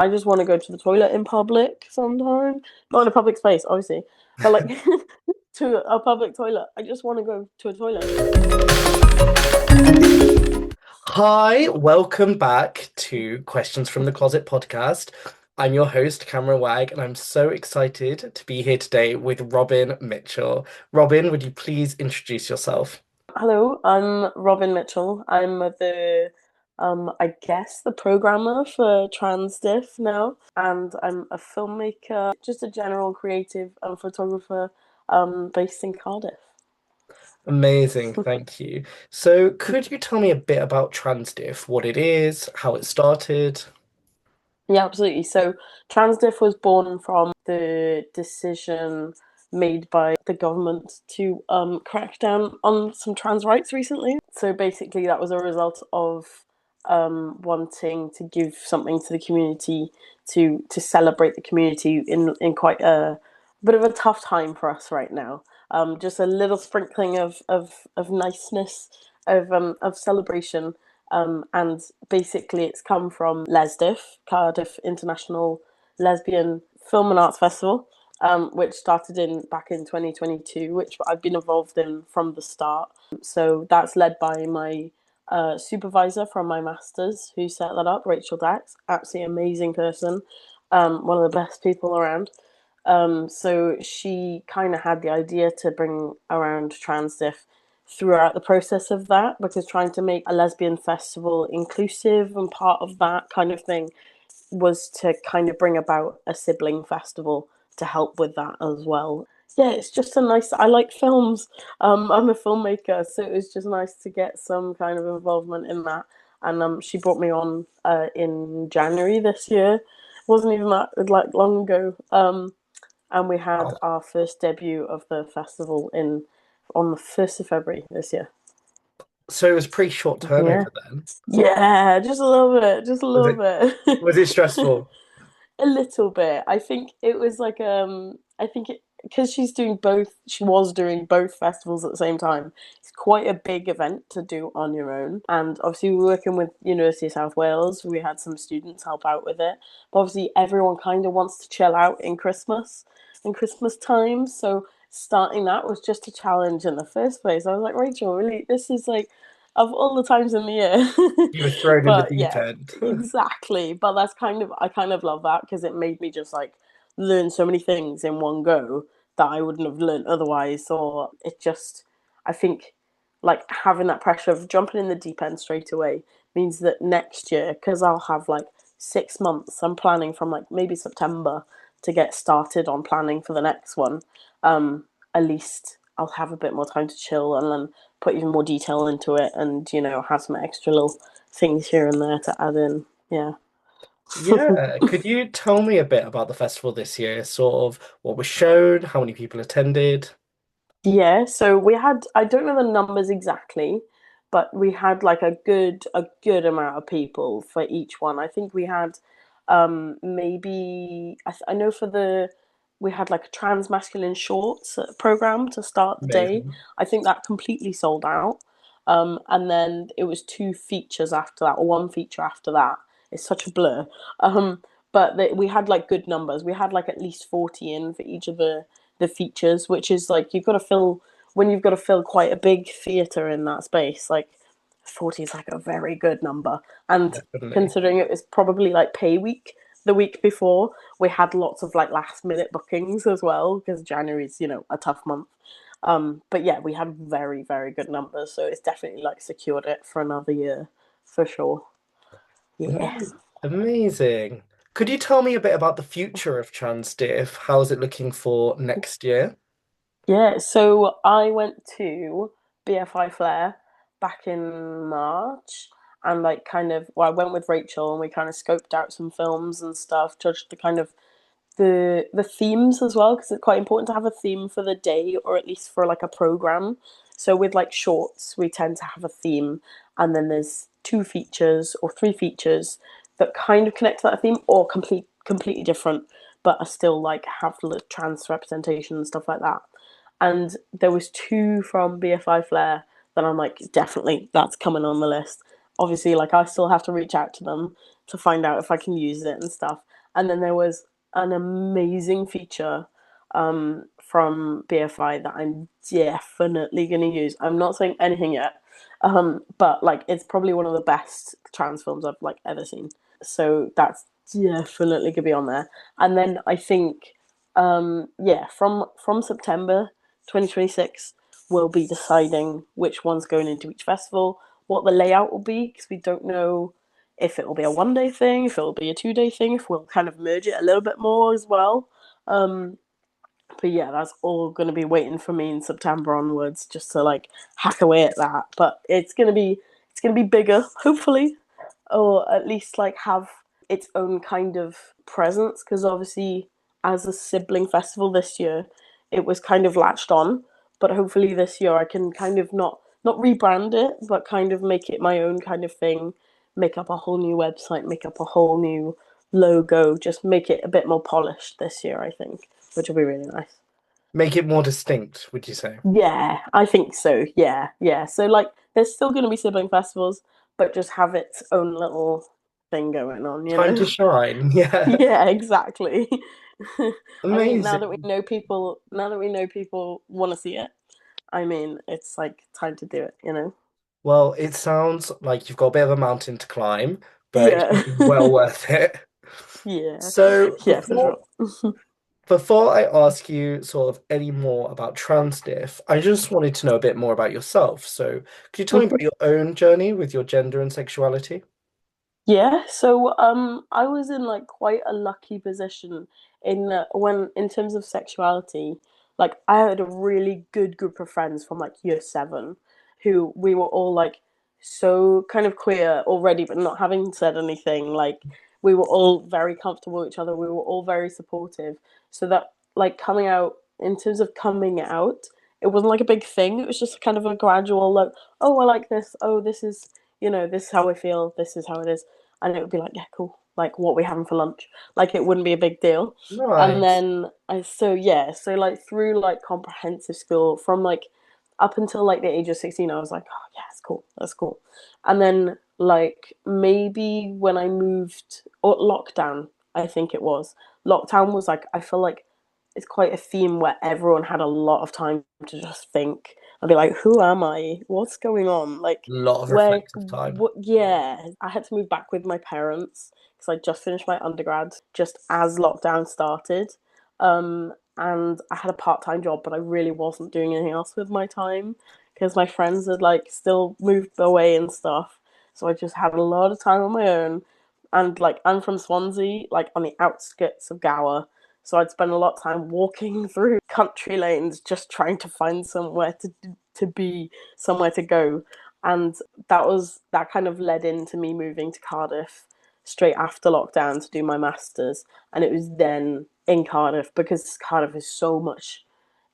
I just want to go to the toilet in public sometimes. Not in a public space, obviously, but like to a public toilet. I just want to go to a toilet. Hi, welcome back to Questions from the Closet podcast. I'm your host, Cameron Wagg, and I'm so excited to be here today with Robin Mitchell. Robin, would you please introduce yourself? Hello, I'm Robin Mitchell. I'm I guess the programmer for Transdiff now, and I'm a filmmaker, just a general creative photographer, based in Cardiff. Amazing, thank you. So, could you tell me a bit about Transdiff, what it is, how it started? Yeah, absolutely. So Transdiff was born from the decision made by the government to crack down on some trans rights recently. So basically, that was a result of wanting to give something to the community to celebrate the community in quite a bit of a tough time for us right now. Just a little sprinkling of niceness of celebration and basically, it's come from Lesdiff, Cardiff International Lesbian Film and Arts Festival, which started in back in 2022, which I've been involved in from the start. So that's led by my supervisor from my masters, who set that up, Rachel Dax, absolutely amazing person, one of the best people around. So she kind of had the idea to bring around Transdiff throughout the process of that, because trying to make a lesbian festival inclusive and part of that kind of thing was to kind of bring about a sibling festival to help with that as well. Yeah, it's just a nice. I like films. I'm a filmmaker, so it was just nice to get some kind of involvement in that. And she brought me on in January this year. It wasn't even that like long ago. And we had Oh, our first debut of the festival in on the 1st of February this year. so it was pretty short Yeah. turnover then. Yeah, just a little bit, just a Was little it bit. was it stressful? A little bit. I think it was like I think it because she was doing both festivals at the same time. It's quite a big event to do on your own. And obviously we were working with University of South Wales. We had some students help out with it. But obviously everyone kind of wants to chill out in Christmas time. So starting that was just a challenge in the first place. I was like, Rachel, really, this is like of all the times in the year. You were thrown in the But deep yeah, end. exactly. But that's I kind of love that because it made me just like learn so many things in one go that I wouldn't have learned otherwise. Or it just, I think, like having that pressure of jumping in the deep end straight away means that next year, because I'll have like 6 months, I'm planning from like maybe September to get started on planning for the next one. At least I'll have a bit more time to chill and then put even more detail into it and, have some extra little things here and there to add in. Yeah. Yeah, could you tell me a bit about the festival this year? Sort of what was shown, how many people attended? Yeah, so we had I don't know the numbers exactly, but we had like a good amount of people for each one. I think we had maybe I know for the we had like a trans masculine shorts program to start the day. Amazing. I think that completely sold out. And then it was two features after that, or one feature after that. It's such a blur. But we had like good numbers. We had like at least 40 in for each of the features, which is like you've got to fill when you've got to fill quite a big theatre in that space. Like 40 is like a very good number. And Definitely. considering it was probably like pay week the week before, we had lots of like last minute bookings as well because January is, a tough month. But yeah, we had very, very good numbers. So it's definitely like secured it for another year for sure. Yeah. Amazing. Could you tell me a bit about the future of Transdiff? How is it looking for next year? Yeah, so I went to BFI Flair back in March and like I went with Rachel and we kind of scoped out some films and stuff, judged the kind of the themes as well because it's quite important to have a theme for the day or at least for like a program. So with like shorts, we tend to have a theme and then there's two features or three features that kind of connect to that theme or completely different but are still like have trans representation and stuff like that. And there was two from BFI Flair that I'm like, definitely that's coming on the list. obviously, like, I still have to reach out to them to find out if I can use it and stuff. And then there was an amazing feature from BFI that I'm definitely going to use. I'm not saying anything yet, but like it's probably one of the best trans films I've like ever seen. So that's definitely gonna be on there. And then I think, yeah, from September 2026, we'll be deciding which one's going into each festival, what the layout will be, because we don't know if it will be a 1 day thing, if it will be a 2 day thing, if we'll kind of merge it a little bit more as well. Um, but yeah, that's all going to be waiting for me in September onwards, just to like hack away at that. But it's gonna be bigger, hopefully, or at least like have its own kind of presence. Because obviously, as a sibling festival this year, it was kind of latched on. But hopefully this year I can kind of not rebrand it, but kind of make it my own kind of thing. Make up a whole new website, make up a whole new logo, just make it a bit more polished this year, I think, which will be really nice. Make it more distinct, would you say? Yeah, I think so. Yeah, yeah. So like, there's still going to be sibling festivals, but just have its own little thing going on, you Time to know? shine. Yeah. Yeah, exactly. I think Amazing. now that we know people want to see it, I mean, it's like time to do it, you know? Well, it sounds like you've got a bit of a mountain to climb, but it Yeah. should be well worth it. Yeah. So Yeah, for sure. before I ask you sort of any more about Transdiff, I just wanted to know a bit more about yourself. So could you tell me about your own journey with your gender and sexuality? Yeah, so I was in like quite a lucky position in when in terms of sexuality. Like I had a really good group of friends from like year seven, who we were all like so kind of queer already, but not having said anything. Like we were all very comfortable with each other. We were all very supportive. So that like coming out in terms of coming out, it wasn't like a big thing. It was just kind of a gradual like, oh, I like this. Oh, this is this is how I feel. This is how it is, and it would be like, yeah, cool. Like, what are we having for lunch? Like, it wouldn't be a big deal. And Nice. then so like through like comprehensive school, from like up until like the age of 16, I was like, oh yeah, it's cool, that's cool. And then like maybe when I moved, or lockdown, I think it was lockdown was like, I feel like it's quite a theme where everyone had a lot of time to just think. I'd be like, who am I? What's going on? Like, Lot of where, reflective time. what, yeah. I had to move back with my parents because I just finished my undergrad just as lockdown started. And I had a part-time job, but I really wasn't doing anything else with my time because my friends had like still moved away and stuff. So I just had a lot of time on my own. And like, I'm from Swansea, like on the outskirts of Gower. So I'd spend a lot of time walking through country lanes, just trying to find somewhere to be, somewhere to go. And that kind of led into me moving to Cardiff straight after lockdown to do my masters. And it was then in Cardiff, because Cardiff is so much,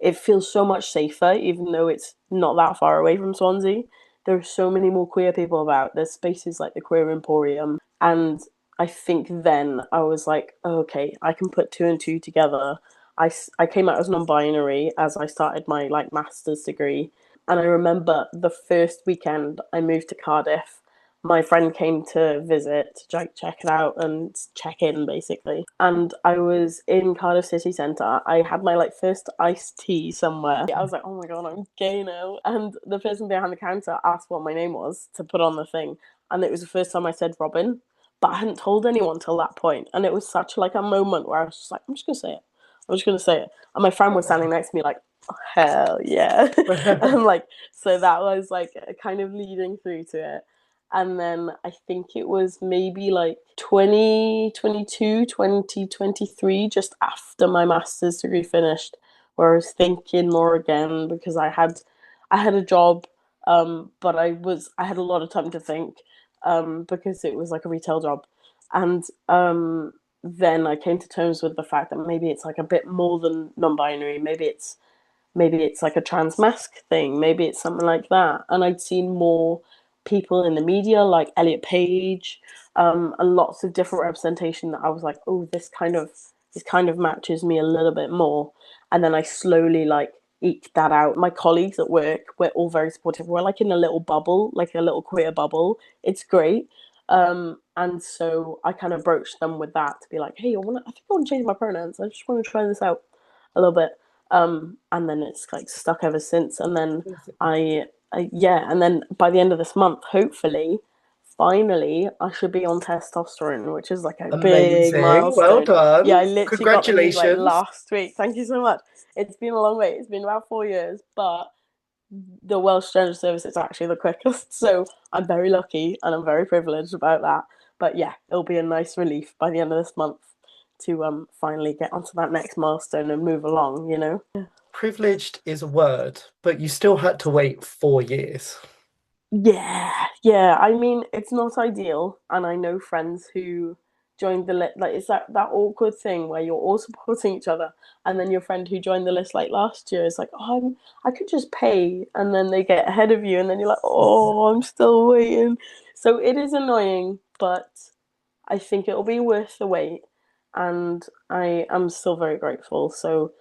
it feels so much safer, even though it's not that far away from Swansea. There are so many more queer people about. There's spaces like the Queer Emporium, and I think then I was like, oh, okay, I can put two and two together. I came out as non-binary as I started my like master's degree, and I remember the first weekend I moved to Cardiff. My friend came to visit, to check it out and check in basically. And I was in Cardiff city centre. I had my like first iced tea somewhere. I was like, oh my god, I'm gay now. And the person behind the counter asked what my name was to put on the thing. And it was the first time I said Robin, but I hadn't told anyone till that point. And it was such like a moment where I was just like, I'm just gonna say it. I'm just gonna say it. And my friend was standing next to me like, oh, hell yeah. And like, so that was like kind of leading through to it. And then I think it was maybe like 2022, 2023, just after my master's degree finished, where I was thinking more again because I had a job, but I had a lot of time to think, because it was like a retail job. And then I came to terms with the fact that maybe it's like a bit more than non-binary. Maybe it's like a trans mask thing. Maybe it's something like that. And I'd seen more people in the media, like Elliot Page, and lots of different representation that I was like, oh, this kind of matches me a little bit more. And then I slowly like eke that out. My colleagues at work, we're all very supportive. We're like in a little bubble, like a little queer bubble. It's great. And so I kind of broached them with that to be like, hey, I think I want to change my pronouns. I just want to try this out a little bit. And then it's like stuck ever since. And then yeah, and then by the end of this month, hopefully, finally, I should be on testosterone, which is like a big Amazing. Well milestone. Yeah, done. I literally got the news like Congratulations. last week. Thank you so much. It's been a long wait. It's been about 4 years, but the Welsh Gender Service is actually the quickest. So I'm very lucky and I'm very privileged about that. But yeah, it'll be a nice relief by the end of this month to finally get onto that next milestone and move along, you know? Privileged is a word, but you still had to wait 4 years. Yeah, yeah. I mean, it's not ideal, and I know friends who joined the list. Like, it's that awkward thing where you're all supporting each other, and then your friend who joined the list like last year is like, "Oh, I could just pay," and then they get ahead of you, and then you're like, "Oh, I'm still waiting." So it is annoying, but I think it'll be worth the wait, and I am still very grateful. So,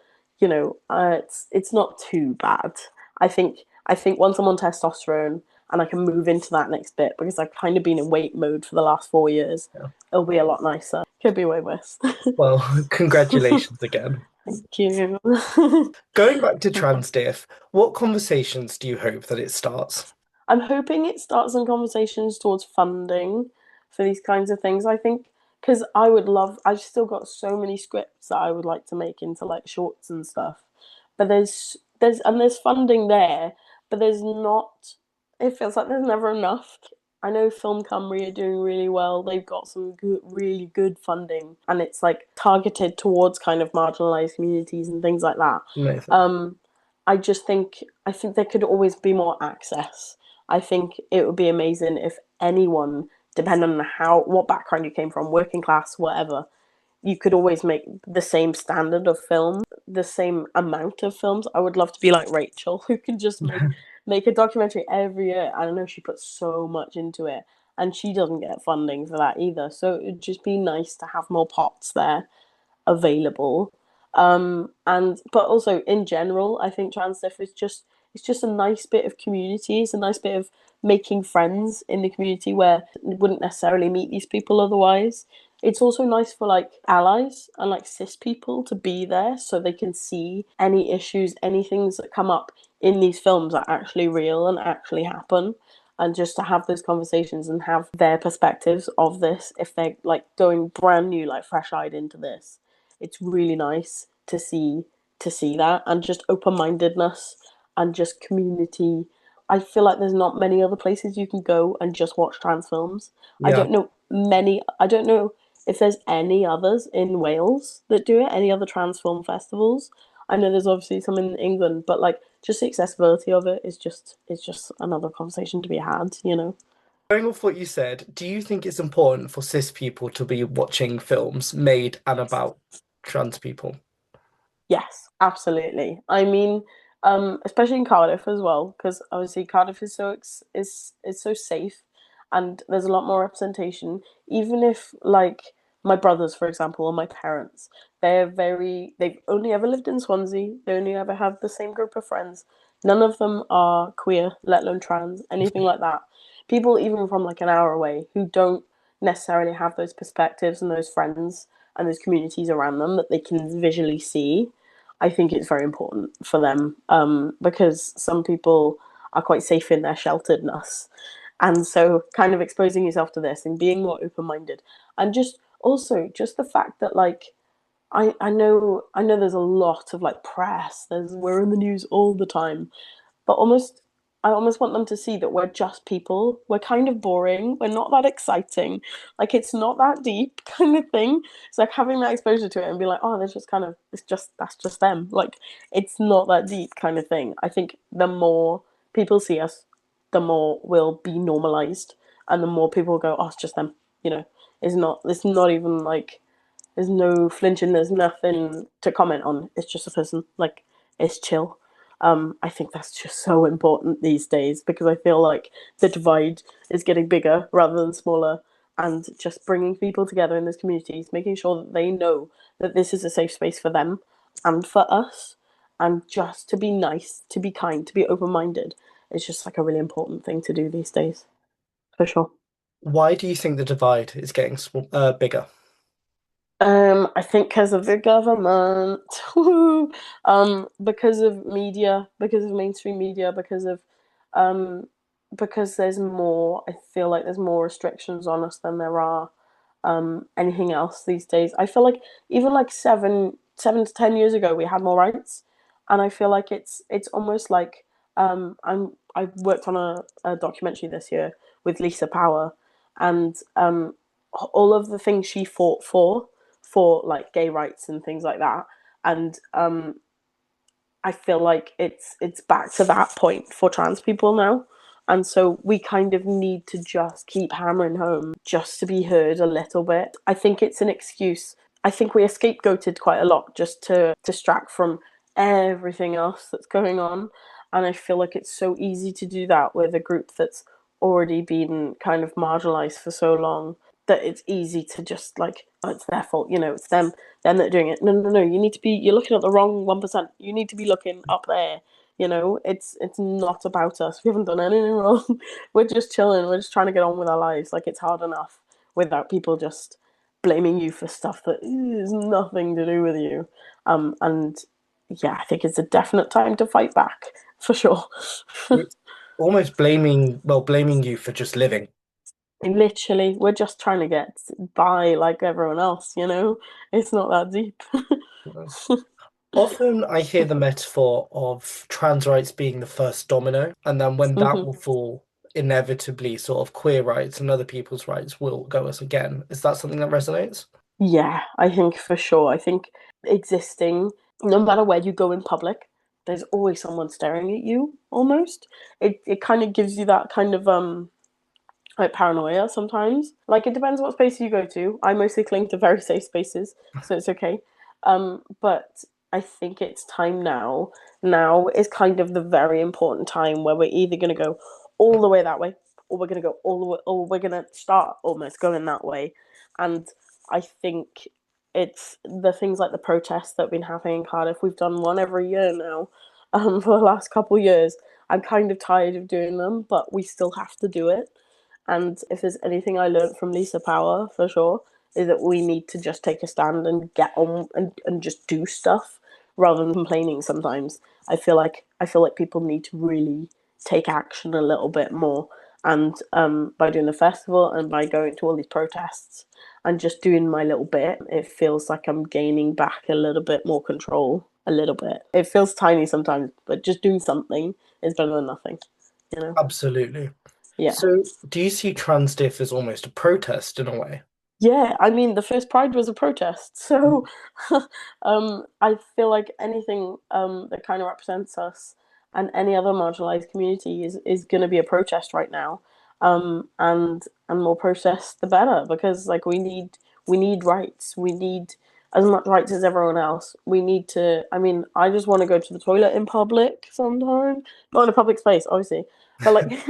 it's not too bad. I think once I'm on testosterone and I can move into that next bit because I've kind of been in wait mode for the last 4 years, Yeah. it'll be a lot nicer. Could be way worse. Well, congratulations again. Thank you. Going back to Transdiff, what conversations do you hope that it starts? I'm hoping it starts some conversations towards funding for these kinds of things. I think because I've still got so many scripts that I would like to make into like shorts and stuff. But there's funding there, but there's not. It feels like there's never enough. I know Film Cymru are doing really well. They've got some good, really good funding, and it's like targeted towards kind of marginalized communities and things like that. Amazing. Um, I think there could always be more access. I think it would be amazing if anyone, depending on what background you came from, working class, whatever, you could always make the same standard of film, the same amount of films. I would love to be like Rachel, who can just make a documentary every year. I know she puts so much into it, and she doesn't get funding for that either. So it'd just be nice to have more pots there available. And but also in general, I think Transdiff is just it's just a nice bit of community. It's a nice bit of making friends in the community where you wouldn't necessarily meet these people otherwise. It's also nice for like allies and like cis people to be there so they can see any issues, any things that come up in these films are actually real and actually happen. And just to have those conversations and have their perspectives of this if they're like going brand new, like fresh eyed into this, it's really nice to see that and just open-mindedness and just community. I feel like there's not many other places you can go and just watch trans films. Yeah. I don't know if there's any others in Wales that do it, any other trans film festivals. I know there's obviously some in England, but like just the accessibility of it is just another conversation to be had, you know. Going off what you said, do you think it's important for cis people to be watching films made and about trans people? Yes, absolutely. I mean, especially in Cardiff as well, because obviously Cardiff is so safe, and there's a lot more representation. Even if like my brothers, for example, or my parents, they've only ever lived in Swansea. They only ever have the same group of friends. None of them are queer, let alone trans, anything like that. People even from like an hour away who don't necessarily have those perspectives and those friends and those communities around them that they can visually see. I think it's very important for them because some people are quite safe in their shelteredness. And so, kind of exposing yourself to this and being more open minded, and just also just the fact that like I know there's a lot of like press. We're in the news all the time, but I almost want them to see that we're just people. We're kind of boring. We're not that exciting. Like it's not that deep kind of thing. It's like having that exposure to it and be like, oh, there's just kind of that's just them. Like it's not that deep kind of thing. I think the more people see us, the more we'll be normalized, and the more people go, oh, it's just them. You know, it's not even like there's no flinching. There's nothing to comment on. It's just a person. Like it's chill. I think that's just so important these days because I feel like the divide is getting bigger rather than smaller, and just bringing people together in those communities, making sure that they know that this is a safe space for them and for us, and just to be nice, to be kind, to be open-minded is just like a really important thing to do these days, for sure. Why do you think the divide is getting bigger? I think because of the government, because of media, because of mainstream media, um, because there's more. I feel like there's more restrictions on us than there are anything else these days. I feel like even like 7 to 10 years ago, we had more rights, and I feel like it's almost like I worked on a documentary this year with Lisa Power, and all of the things she fought for like gay rights and things like that, and I feel like it's back to that point for trans people now. And so we kind of need to just keep hammering home just to be heard a little bit. I think it's an excuse. I think we are scapegoated quite a lot just to distract from everything else that's going on. And I feel like it's so easy to do that with a group that's already been kind of marginalized for so long, that it's easy to just like, oh, it's their fault, it's them that are doing it. No, no, no. You're looking at the wrong 1%. You need to be looking up there. It's not about us. We haven't done anything wrong. We're just chilling. We're just trying to get on with our lives. Like, it's hard enough without people just blaming you for stuff that is nothing to do with you. And yeah, I think it's a definite time to fight back for sure. It's almost blaming you for just living. Literally, we're just trying to get by like everyone else. It's not that deep. Often I hear the metaphor of trans rights being the first domino, and then when that Hmm. will fall, inevitably sort of queer rights and other people's rights will go us again. Is that something that resonates? Yeah, I think for sure. I think existing, no matter where you go in public, there's always someone staring at you almost. It kind of gives you that kind of like paranoia sometimes. Like, it depends what space you go to. I mostly cling to very safe spaces, so it's okay. But I think it's time now. Now is kind of the very important time where we're either going to go all the way that way, or we're going to go all the way, or we're going to start almost going that way. And I think it's the things like the protests that have been happening in Cardiff. We've done one every year now, for the last couple of years. I'm kind of tired of doing them, but we still have to do it. And if there's anything I learned from Lisa Power, for sure, is that we need to just take a stand and get on and just do stuff rather than complaining sometimes. I feel like people need to really take action a little bit more. And by doing the festival and by going to all these protests and just doing my little bit, it feels like I'm gaining back a little bit more control. A little bit. It feels tiny sometimes, but just doing something is better than nothing, you know? Absolutely. Yeah. So, do you see Transdiff as almost a protest in a way? Yeah, I mean, the first Pride was a protest, so I feel like anything that kind of represents us and any other marginalized community is going to be a protest right now, and more protests the better, because like we need rights, we need as much rights as everyone else. We need to. I mean, I just want to go to the toilet in public sometimes, not in a public space, obviously, but like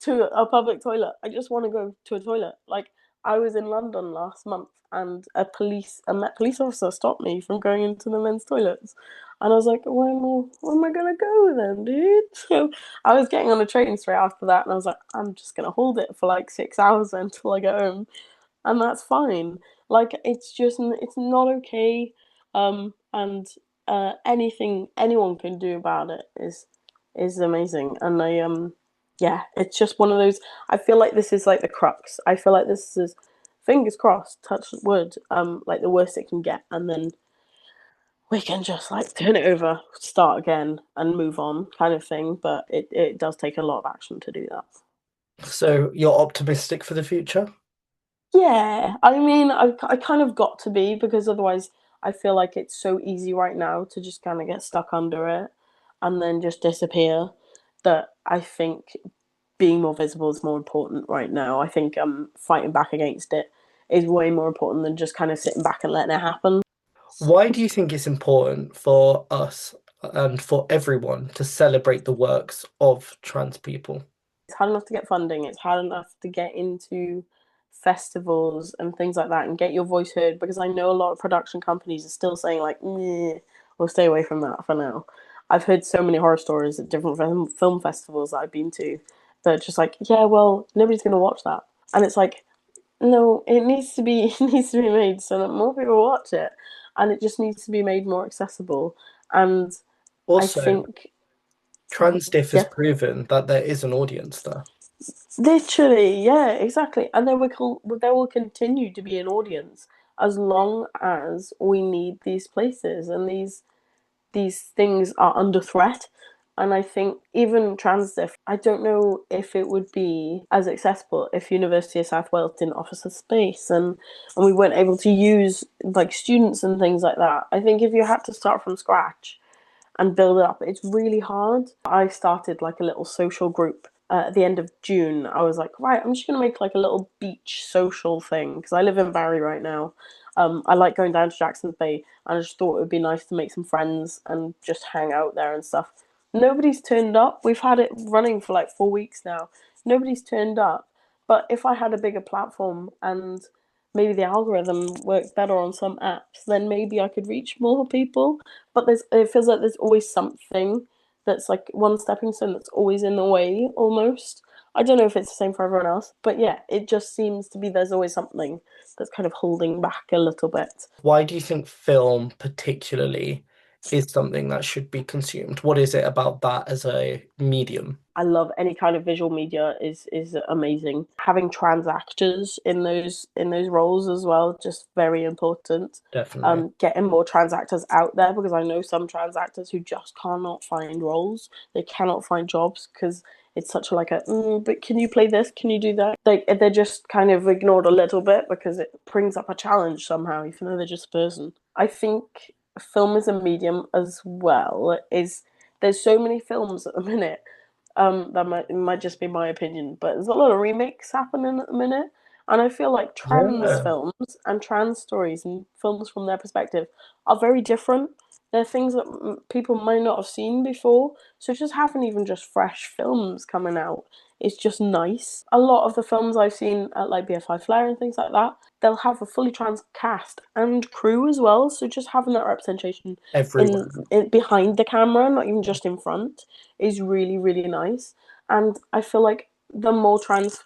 to a public toilet. I just want to go to a toilet, like. I was in London last month, and a Met police officer stopped me from going into the men's toilets, and I was like, where am I gonna go then, dude? So I was getting on a train straight after that, and I was like, I'm just gonna hold it for like 6 hours until I get home, and that's fine. Like, it's not okay, and anything anyone can do about it is amazing, and yeah, it's just one of those. I feel like this is like the crux. I feel like this is, fingers crossed, touch wood, like the worst it can get, and then we can just like turn it over, start again, and move on, kind of thing. But it does take a lot of action to do that. So, you're optimistic for the future? Yeah, I mean, I kind of got to be, because otherwise I feel like it's so easy right now to just kind of get stuck under it and then just disappear, that I think being more visible is more important right now. I think fighting back against it is way more important than just kind of sitting back and letting it happen. Why do you think it's important for us and for everyone to celebrate the works of trans people? It's hard enough to get funding. It's hard enough to get into festivals and things like that and get your voice heard, because I know a lot of production companies are still saying like, meh, we'll stay away from that for now. I've heard so many horror stories at different film festivals that I've been to that are just like, yeah, well, nobody's going to watch that. And it's like, no, it needs to be it needs to be made so that more people watch it, and it just needs to be made more accessible. And I Also, think, Transdiff has yeah, proven that there is an audience there. literally, yeah, exactly. And there will continue to be an audience as long as we need these places and these things are under threat. And I think even Transdiff, I don't know if it would be as accessible if University of South Wales didn't offer us space and we weren't able to use like students and things like that. I think if you had to start from scratch and build it up, it's really hard. I started like a little social group at the end of June. I was like, right, I'm just going to make like a little beach social thing because I live in Barry right now. I like going down to Jackson's Bay, and I just thought it would be nice to make some friends and just hang out there and stuff. Nobody's turned up. We've had it running for like 4 weeks now. Nobody's turned up. But if I had a bigger platform and maybe the algorithm works better on some apps, then maybe I could reach more people. But it feels like there's always something that's like one stepping stone that's always in the way almost. I don't know if it's the same for everyone else, but yeah, it just seems to be there's always something that's kind of holding back a little bit. Why do you think film, particularly, is something that should be consumed? What is it about that as a medium? I love any kind of visual media is amazing. Having trans actors in those roles as well, just very important. Definitely. Getting more trans actors out there because I know some trans actors who just cannot find roles. They cannot find jobs because it's such a like a but can you play this? Can you do that? They're just kind of ignored a little bit because it brings up a challenge somehow, even though they're just a person. I think film as a medium as well is there's so many films at the minute that might just be my opinion, but there's a lot of remakes happening at the minute, and I feel like trans Yeah. films and trans stories and films from their perspective are very different. They're things that people might not have seen before, so just having even just fresh films coming out is just nice. A lot of the films I've seen at like BFI Flare and things like that, they'll have a fully trans cast and crew as well. So just having that representation Everyone. in behind the camera, not even just in front, is really really nice. And I feel like the more trans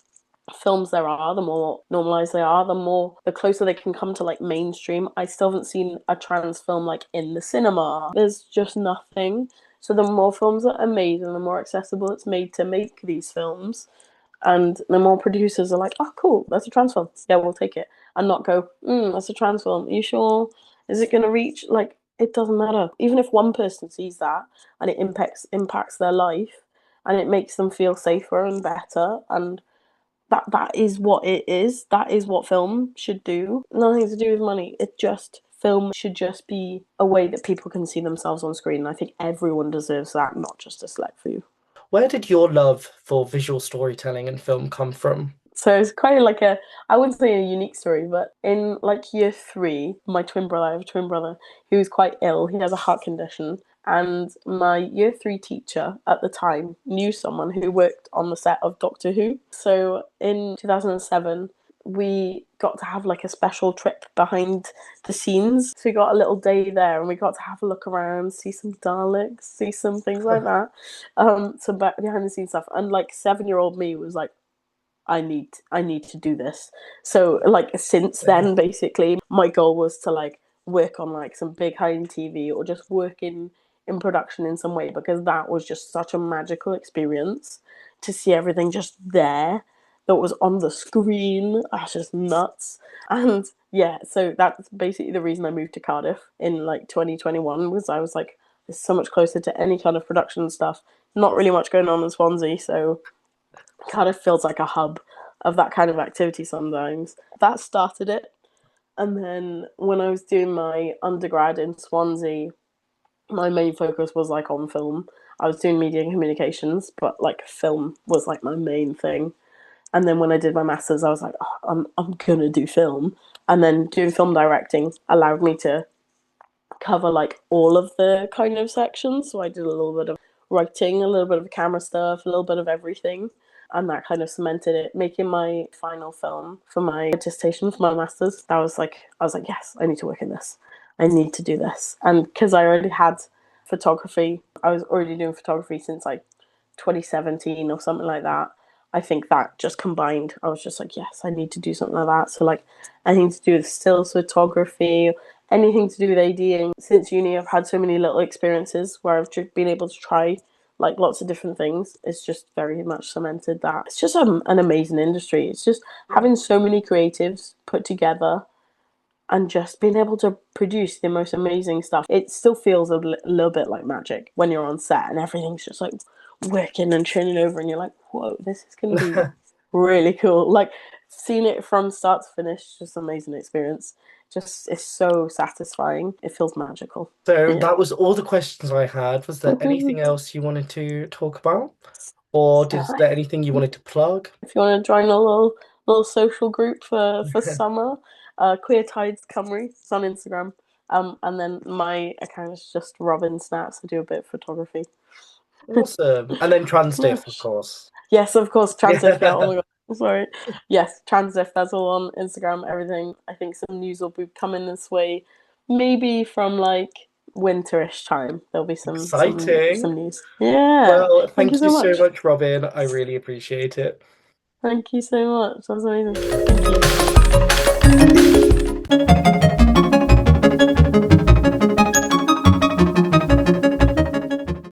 films there are, the more normalized they are, the closer they can come to like mainstream. I still haven't seen a trans film like in the cinema. There's just nothing. So the more films that are made and the more accessible it's made to make these films, and the more producers are like, oh cool, that's a trans film, yeah, we'll take it, and not go, that's a trans film, are you sure, is it going to reach, like, it doesn't matter. Even if one person sees that and it impacts their life and it makes them feel safer and better, and that is what it is. That is what film should do. Nothing to do with money. It just film should just be a way that people can see themselves on screen. I think everyone deserves that, not just a select few. Where did your love for visual storytelling and film come from? So it's quite like a, I wouldn't say a unique story, but in like year three, my twin brother, I have a twin brother, he was quite ill. He has a heart condition. And my year three teacher at the time knew someone who worked on the set of Doctor Who. So in 2007, we got to have like a special trip behind the scenes. So we got a little day there and we got to have a look around, see some Daleks, see some things like that. Some behind the scenes stuff. And like 7-year-old me was like, I need to do this. So like since then basically my goal was to like work on like some big high end TV or just work in production in some way, because that was just such a magical experience to see everything just there that was on the screen. That's just nuts. And yeah, so that's basically the reason I moved to Cardiff in like 2021, was I was like, it's so much closer to any kind of production stuff. Not really much going on in Swansea, so kind of feels like a hub of that kind of activity sometimes. That started it. And then when I was doing my undergrad in Swansea, my main focus was like on film. I was doing media and communications, but like film was like my main thing. And then when I did my masters, I was like, oh, I'm gonna do film. And then doing film directing allowed me to cover like all of the kind of sections. So I did a little bit of writing, a little bit of camera stuff, a little bit of everything. And that kind of cemented it. Making my final film for my dissertation for my masters, that was like, I was like, yes, I need to work in this. I need to do this. And because I already had photography, I was already doing photography since like 2017 or something like that. I think that just combined, I was just like, yes, I need to do something like that. So like anything to do with stills photography, anything to do with ADing. Since uni, I've had so many little experiences where I've just been able to try like lots of different things. It's just very much cemented that it's just an amazing industry. It's just having so many creatives put together and just being able to produce the most amazing stuff. It still feels little bit like magic when you're on set and everything's just like working and turning over, and you're like, whoa, this is going to be really cool. Like, seeing it from start to finish, just an amazing experience. Just, it's so satisfying. It feels magical. So Yeah. that was all the questions I had. Was there anything else you wanted to talk about? Or is there anything you wanted to plug? If you want to join a little social group for summer, Queer Tides Cymru. It's on Instagram. And then my account is just Robin Snaps. I do a bit of photography. Awesome. And then Transdiff, of Gosh. course. Yes, of course, Transdiff. Yeah. Oh Yeah. my god. Sorry. Yes, Transdiff. That's all on Instagram. Everything. I think some news will be coming this way. Maybe from like winterish time. There'll be some Exciting. news. Yeah. Well, Thank you thank you so so much. much, Robin. I really appreciate it. Thank you so much. That was amazing. Thank you.